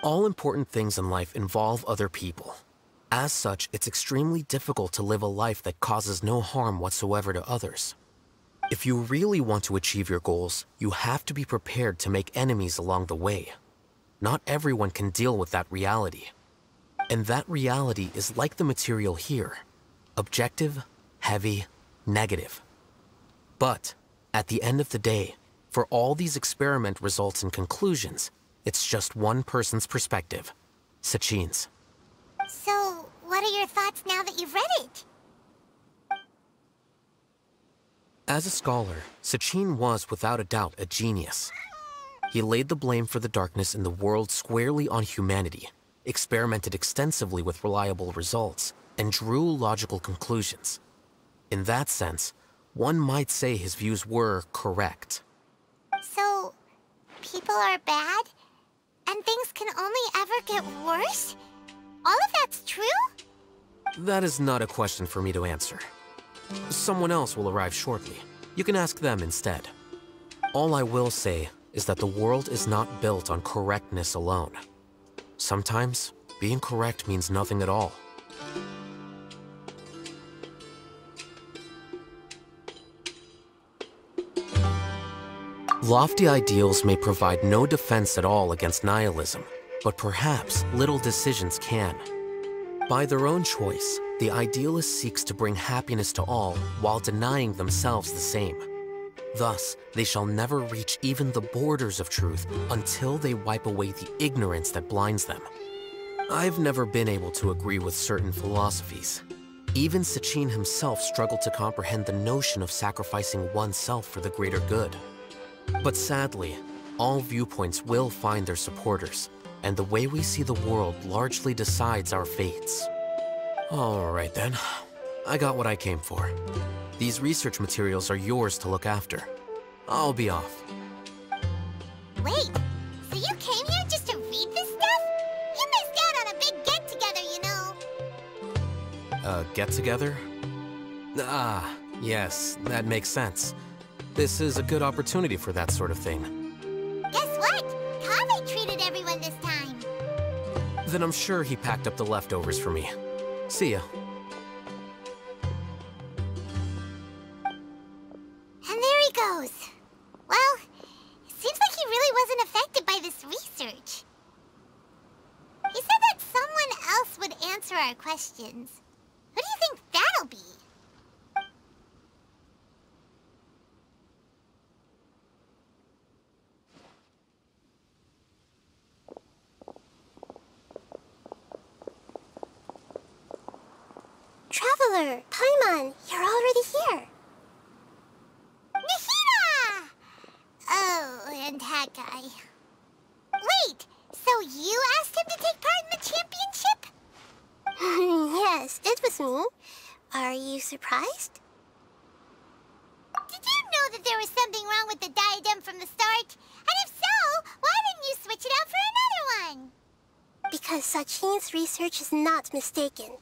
All important things in life involve other people. As such, it's extremely difficult to live a life that causes no harm whatsoever to others. If you really want to achieve your goals, you have to be prepared to make enemies along the way. Not everyone can deal with that reality. And that reality is like the material here. Objective, heavy, negative. But, at the end of the day, for all these experiment results and conclusions, it's just one person's perspective. Sachin's. So, what are your thoughts now that you've read it? As a scholar, Sachin was without a doubt a genius. He laid the blame for the darkness in the world squarely on humanity, experimented extensively with reliable results, and drew logical conclusions. In that sense, one might say his views were correct. So, people are bad? And things can only ever get worse? All of that's true? That is not a question for me to answer. Someone else will arrive shortly. You can ask them instead. All I will say is that the world is not built on correctness alone. Sometimes, being correct means nothing at all. Lofty ideals may provide no defense at all against nihilism, but perhaps little decisions can. By their own choice, the idealist seeks to bring happiness to all while denying themselves the same. Thus, they shall never reach even the borders of truth until they wipe away the ignorance that blinds them. I've never been able to agree with certain philosophies. Even Sachin himself struggled to comprehend the notion of sacrificing oneself for the greater good. But sadly, all viewpoints will find their supporters, and the way we see the world largely decides our fates. Alright then, I got what I came for. These research materials are yours to look after. I'll be off. Wait, so you came here just to read this stuff? You missed out on a big get-together, you A get-together? Ah, yes, that makes sense. This is a good opportunity for that sort of thing. Guess what? Kaveh treated everyone this time. Then I'm sure he packed up the leftovers for me. See ya. And there he goes. Well, it seems like he really wasn't affected by this research. He said that someone else would answer our questions. Who do you think that'll be? Traveler, Paimon, you're already here. Nahida! Oh, and that guy. Wait, so you asked him to take part in the championship? Yes, it was me. Are you surprised? Did you know that there was something wrong with the diadem from the start? And if so, why didn't you switch it out for another one? Because Sachin's research is not mistaken.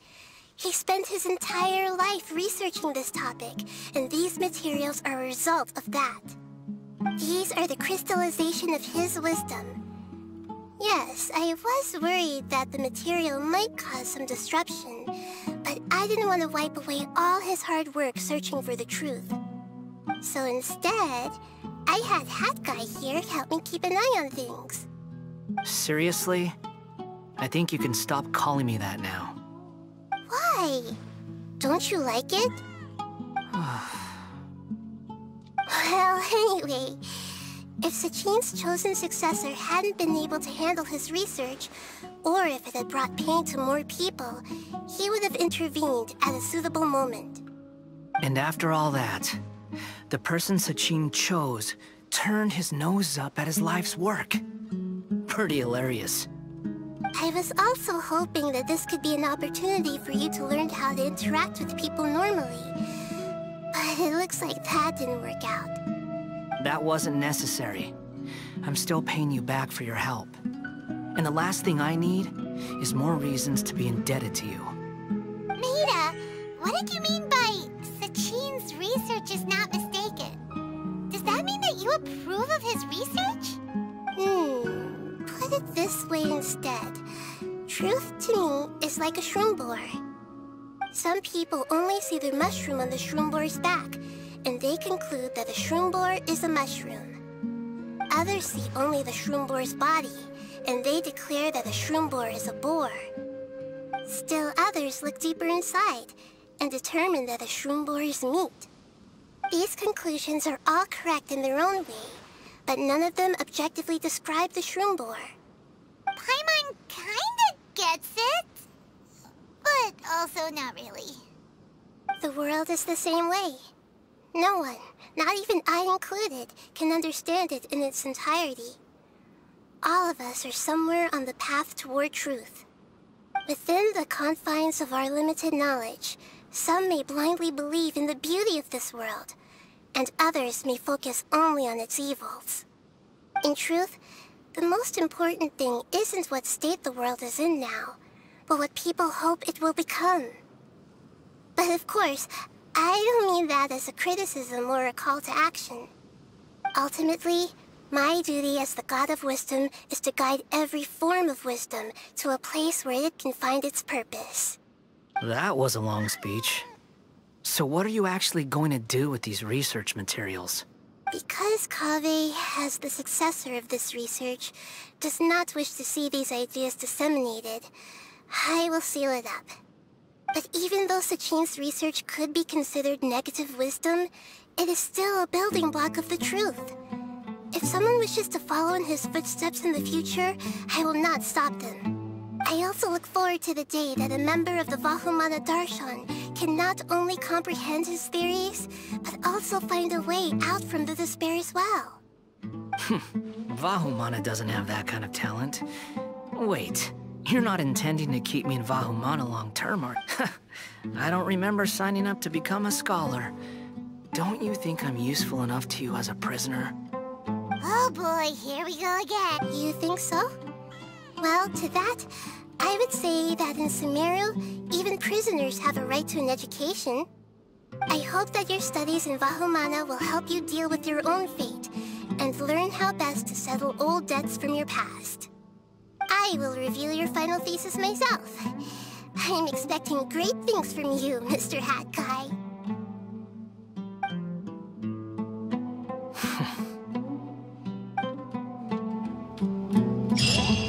He spent his entire life researching this topic, and these materials are a result of that. These are the crystallization of his wisdom. Yes, I was worried that the material might cause some disruption, but I didn't want to wipe away all his hard work searching for the truth. So instead, I had Hat Guy here help me keep an eye on things. Seriously? I think you can stop calling me that now. Why? Don't you like it? Well, anyway, if Sachin's chosen successor hadn't been able to handle his research, or if it had brought pain to more people, he would have intervened at a suitable moment. And after all that, the person Sachin chose turned his nose up at his life's work. Pretty hilarious. I was also hoping that this could be an opportunity for you to learn how to interact with people normally. But it looks like that didn't work out. That wasn't necessary. I'm still paying you back for your help. And the last thing I need is more reasons to be indebted to you. Nahida, what did you mean by Sachin's research is not mistaken? Does that mean that you approve of his research? Put it this way instead. Truth to me is like a shroom boar. Some people only see the mushroom on the shroom boar's back, and they conclude that the shroom boar is a mushroom. Others see only the shroom boar's body, and they declare that the shroom boar is a boar. Still others look deeper inside, and determine that the shroom boar is meat. These conclusions are all correct in their own way, but none of them objectively describe the shroom boar. Paimon kinda gets it, but also not really. The world is the same way. No one, not even I included, can understand it in its entirety. All of us are somewhere on the path toward truth. Within the confines of our limited knowledge, some may blindly believe in the beauty of this world, and others may focus only on its evils. In truth, the most important thing isn't what state the world is in now, but what people hope it will become. But of course, I don't mean that as a criticism or a call to action. Ultimately, my duty as the God of Wisdom is to guide every form of wisdom to a place where it can find its purpose. That was a long speech. So what are you actually going to do with these research materials? Because Kaveh, as the successor of this research, does not wish to see these ideas disseminated, I will seal it up. But even though Sachin's research could be considered negative wisdom, it is still a building block of the truth. If someone wishes to follow in his footsteps in the future, I will not stop them. I also look forward to the day that a member of the Vahumana Darshan can not only comprehend his theories, but also find a way out from the despair as well. Vahumana doesn't have that kind of talent. Wait, you're not intending to keep me in Vahumana long-term, or... I don't remember signing up to become a scholar. Don't you think I'm useful enough to you as a prisoner? Oh boy, here we go again. You think so? Well, to that, I would say that in Sumeru, even prisoners have a right to an education. I hope that your studies in Vahumana will help you deal with your own fate and learn how best to settle old debts from your past. I will review your final thesis myself. I'm expecting great things from you, Mr. Hat Guy. Hey!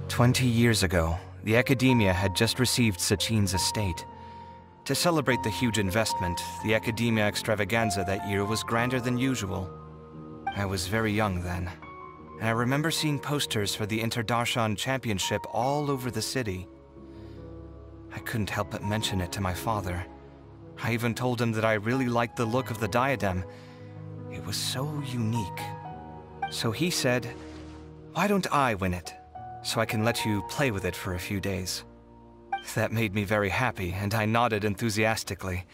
20 years ago, the Academia had just received Sachin's estate. To celebrate the huge investment, the Academia extravaganza that year was grander than usual. I was very young then, and I remember seeing posters for the Interdarshan Championship all over the city. I couldn't help but mention it to my father. I even told him that I really liked the look of the diadem. It was so unique. So he said, "Why don't I win it, so I can let you play with it for a few days?" That made me very happy, and I nodded enthusiastically.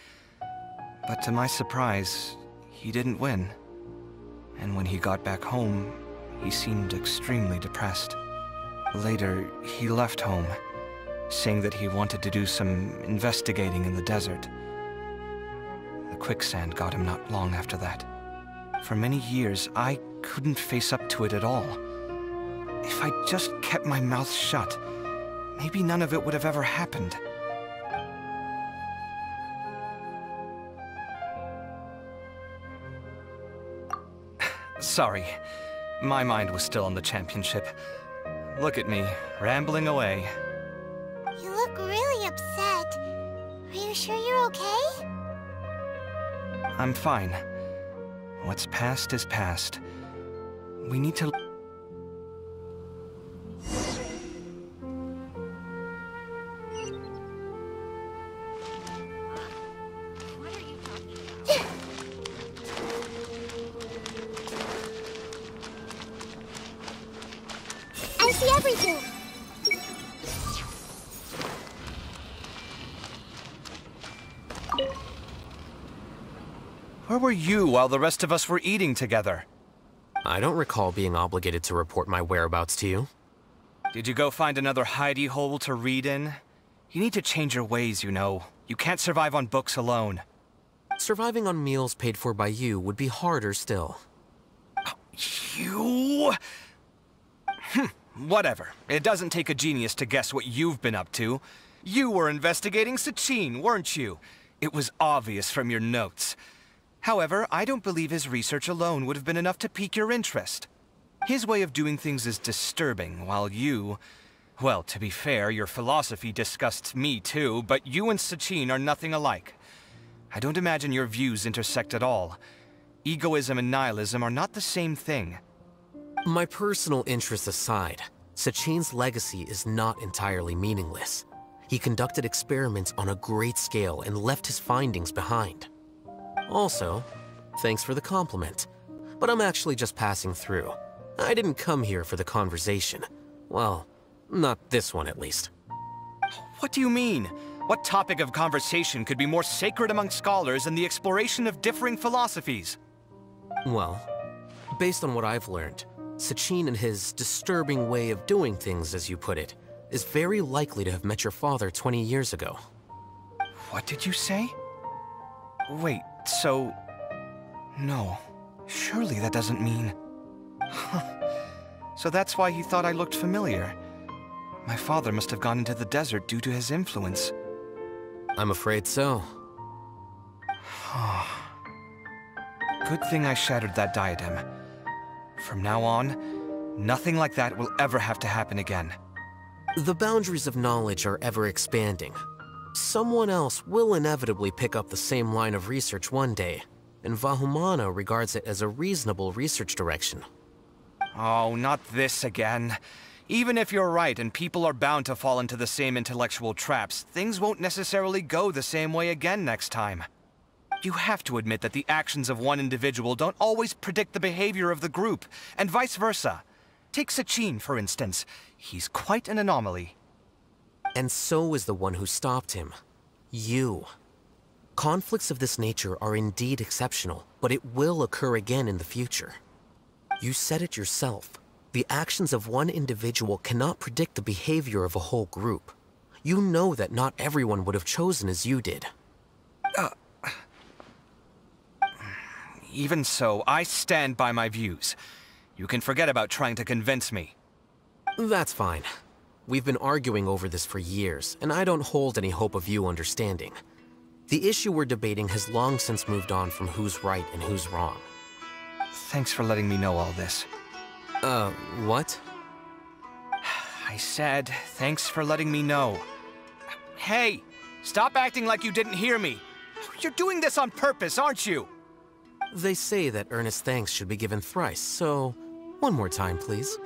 But to my surprise, he didn't win. And when he got back home, he seemed extremely depressed. Later, he left home, saying that he wanted to do some investigating in the desert. The quicksand got him not long after that. For many years, I couldn't face up to it at all. If I just kept my mouth shut, maybe none of it would have ever happened. Sorry, my mind was still on the championship. Look at me, rambling away. You look really upset. Are you sure you're okay? I'm fine. What's past is past. We need to... I see everything. Where were you while the rest of us were eating together? I don't recall being obligated to report my whereabouts to you. Did you go find another hidey hole to read in? You need to change your ways, you know. You can't survive on books alone. Surviving on meals paid for by you would be harder still. You... Whatever. It doesn't take a genius to guess what you've been up to. You were investigating Sachin, weren't you? It was obvious from your notes. However, I don't believe his research alone would have been enough to pique your interest. His way of doing things is disturbing, while you... Well, to be fair, your philosophy disgusts me too, but you and Sachin are nothing alike. I don't imagine your views intersect at all. Egoism and nihilism are not the same thing. My personal interests aside, Sachin's legacy is not entirely meaningless. He conducted experiments on a great scale and left his findings behind. Also, thanks for the compliment, but I'm actually just passing through. I didn't come here for the conversation. Well, not this one at least. What do you mean? What topic of conversation could be more sacred among scholars than the exploration of differing philosophies? Well, based on what I've learned, Sachin and his disturbing way of doing things, as you put it, is very likely to have met your father 20 years ago. What did you say? Wait, so... No. Surely that doesn't mean... So that's why he thought I looked familiar. My father must have gone into the desert due to his influence. I'm afraid so. Good thing I shattered that diadem. From now on, nothing like that will ever have to happen again. The boundaries of knowledge are ever expanding. Someone else will inevitably pick up the same line of research one day, and Vahumana regards it as a reasonable research direction. Oh, not this again. Even if you're right and people are bound to fall into the same intellectual traps, things won't necessarily go the same way again next time. You have to admit that the actions of one individual don't always predict the behavior of the group, and vice versa. Take Sachin, for instance. He's quite an anomaly. And so is the one who stopped him. You. Conflicts of this nature are indeed exceptional, but it will occur again in the future. You said it yourself. The actions of one individual cannot predict the behavior of a whole group. You know that not everyone would have chosen as you did. Even so, I stand by my views. You can forget about trying to convince me. That's fine. We've been arguing over this for years, and I don't hold any hope of you understanding. The issue we're debating has long since moved on from who's right and who's wrong. Thanks for letting me know all this. What? I said, thanks for letting me know. Hey, stop acting like you didn't hear me. You're doing this on purpose, aren't you? They say that earnest thanks should be given thrice, so one more time, please.